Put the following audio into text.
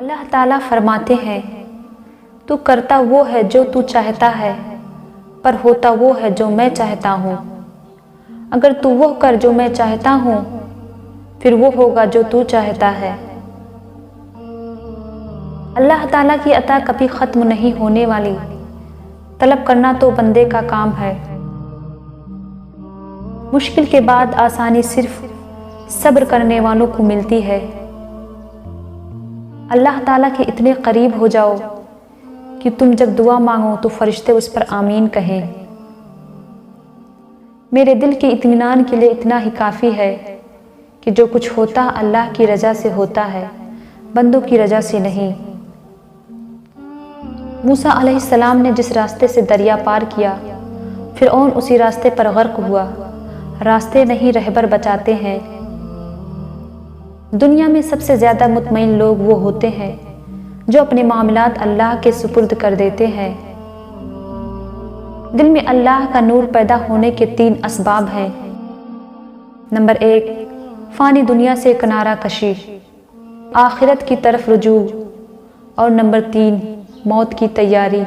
اللہ تعالیٰ فرماتے ہیں تو کرتا وہ ہے جو تو چاہتا ہے، پر ہوتا وہ ہے جو میں چاہتا ہوں۔ اگر تو وہ کر جو میں چاہتا ہوں، پھر وہ ہوگا جو تو چاہتا ہے۔ اللہ تعالیٰ کی عطا کبھی ختم نہیں ہونے والی، طلب کرنا تو بندے کا کام ہے۔ مشکل کے بعد آسانی صرف صبر کرنے والوں کو ملتی ہے۔ اللہ تعالیٰ کے اتنے قریب ہو جاؤ کہ تم جب دعا مانگو تو فرشتے اس پر آمین کہیں۔ میرے دل کے اطمینان کے لیے اتنا ہی کافی ہے کہ جو کچھ ہوتا اللہ کی رضا سے ہوتا ہے، بندوں کی رضا سے نہیں۔ موسیٰ علیہ السلام نے جس راستے سے دریا پار کیا، فرعون اسی راستے پر غرق ہوا۔ راستے نہیں رہبر بچاتے ہیں۔ دنیا میں سب سے زیادہ مطمئن لوگ وہ ہوتے ہیں جو اپنے معاملات اللہ کے سپرد کر دیتے ہیں۔ دل میں اللہ کا نور پیدا ہونے کے 3 اسباب ہیں۔ نمبر 1، فانی دنیا سے کنارہ کشی، آخرت کی طرف رجوع، اور نمبر 3، موت کی تیاری۔